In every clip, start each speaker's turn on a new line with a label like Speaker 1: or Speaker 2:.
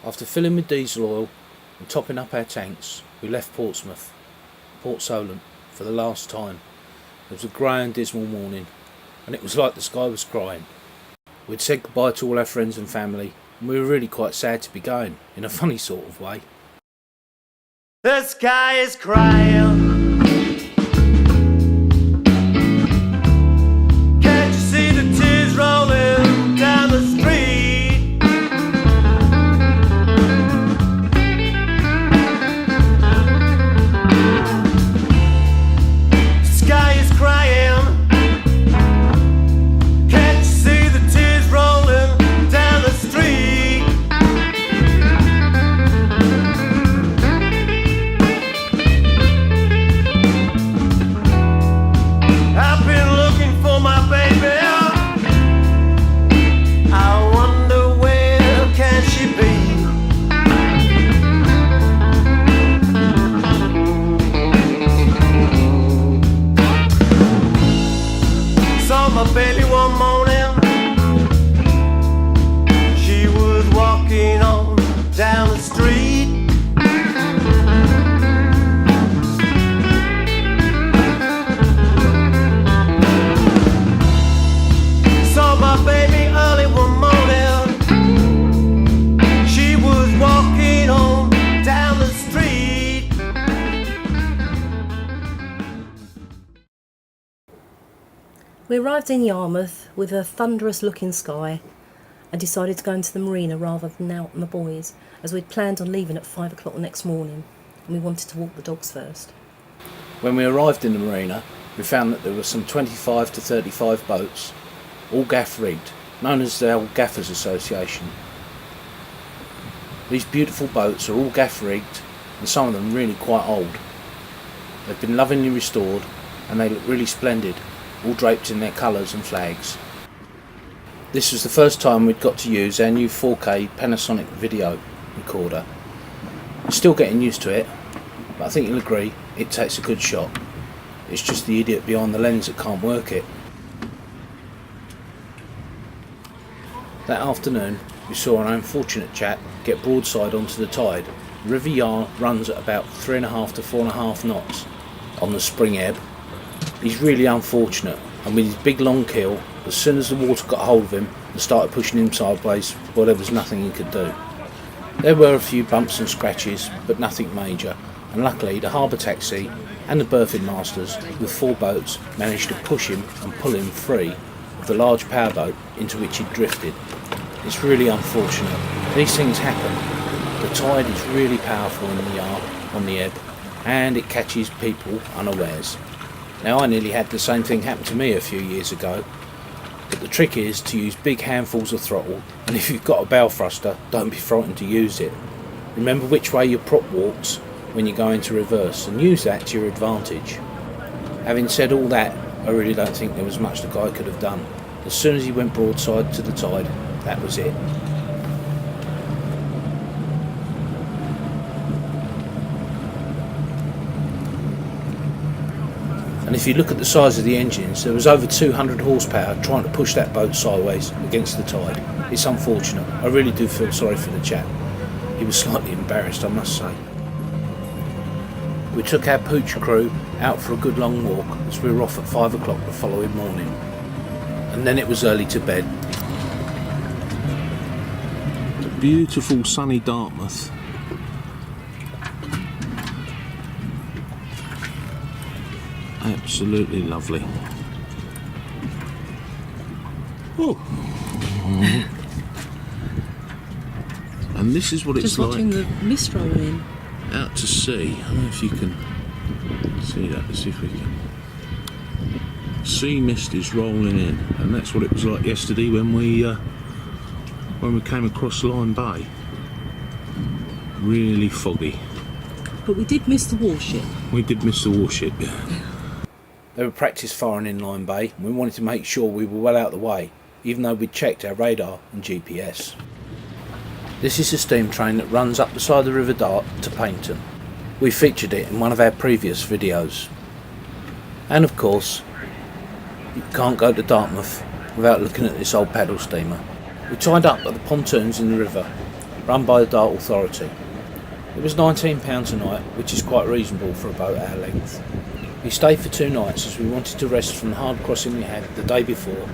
Speaker 1: After filling with diesel oil and topping up our tanks, we left Portsmouth, Port Solent, for the last time. It was a grey and dismal morning, and it was like the sky was crying. We'd said goodbye to all our friends and family, and we were really quite sad to be going, in a funny sort of way.
Speaker 2: The sky is crying. Can't you see the tears rolling down the street? The sky is crying. Can't you see the tears rolling down the street? I've been looking for my baby. I wonder where can she be? Saw my baby one morning. She was walking on down the street. Saw my baby early one morning. She was walking on down the street.
Speaker 3: We arrived in Yarmouth with a thunderous looking sky and decided to go into the marina rather than out on the buoys, as we'd planned on leaving at 5 o'clock the next morning, and we wanted to walk the dogs first.
Speaker 1: When we arrived in the marina, we found that there were some 25 to 35 boats, all gaff rigged, known as the Old Gaffers Association. These beautiful boats are all gaff rigged, and some of them really quite old. They've been lovingly restored, and they look really splendid, all draped in their colours and flags. This was the first time we'd got to use our new 4K Panasonic video recorder. I'm still getting used to it, but I think you'll agree it takes a good shot. It's just the idiot behind the lens that can't work it. That afternoon we saw an unfortunate chap get broadside onto the tide. The River Yar runs at about 3.5 to 4.5 knots on the spring ebb. He's really unfortunate, and with his big long keel, as soon as the water got hold of him and started pushing him sideways, well, there was nothing he could do. There were a few bumps and scratches, but nothing major, and luckily the harbour taxi and the berthing masters with 4 boats managed to push him and pull him free of the large powerboat into which he'd drifted. It's really unfortunate. These things happen. The tide is really powerful in the Yar on the ebb, and it catches people unawares. Now, I nearly had the same thing happen to me a few years ago, but the trick is to use big handfuls of throttle, and if you've got a bow thruster, don't be frightened to use it. Remember which way your prop walks when you go into reverse, and use that to your advantage. Having said all that, I really don't think there was much the guy could have done. As soon as he went broadside to the tide, that was it. And if you look at the size of the engines, there was over 200 horsepower trying to push that boat sideways against the tide. It's unfortunate. I really do feel sorry for the chap. He was slightly embarrassed, I must say. We took our pooch crew out for a good long walk as we were off at 5 o'clock the following morning. And then it was early to bed. Beautiful sunny Dartmouth. Absolutely lovely. Oh. And this is what it's like.
Speaker 3: Just watching the mist roll in.
Speaker 1: Out to sea. I don't know if you can see that. Let's see if we can. Sea mist is rolling in, and that's what it was like yesterday when we came across Lyme Bay. Really foggy.
Speaker 3: But we did miss the warship.
Speaker 1: We did miss the warship, yeah. They were practice firing in Lyme Bay, and we wanted to make sure we were well out of the way, even though we'd checked our radar and GPS. This is a steam train that runs up the side of the River Dart to Paynton. We featured it in one of our previous videos. And of course, you can't go to Dartmouth without looking at this old paddle steamer. We tied up at the pontoons in the river, run by the Dart Authority. It was £19 a night, which is quite reasonable for a boat our length. We stayed for 2 nights as we wanted to rest from the hard crossing we had the day before,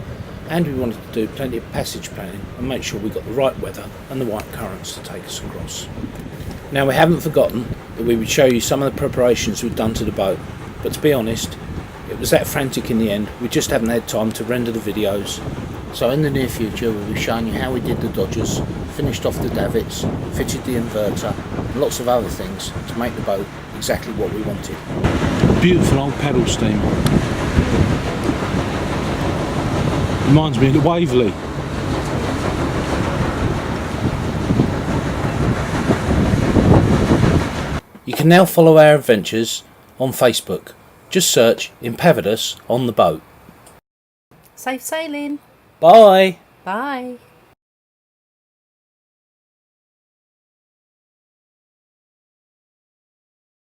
Speaker 1: and we wanted to do plenty of passage planning and make sure we got the right weather and the right currents to take us across. Now, we haven't forgotten that we would show you some of the preparations we'd done to the boat, but to be honest, it was that frantic in the end, we just haven't had time to render the videos. So in the near future we'll be showing you how we did the dodgers, finished off the davits, fitted the inverter and lots of other things to make the boat exactly what we wanted.
Speaker 4: Beautiful old pedal steamer. Reminds me of Waverley.
Speaker 1: You can now follow our adventures on Facebook. Just search Impavidus on the boat.
Speaker 3: Safe sailing.
Speaker 1: Bye!
Speaker 3: Bye.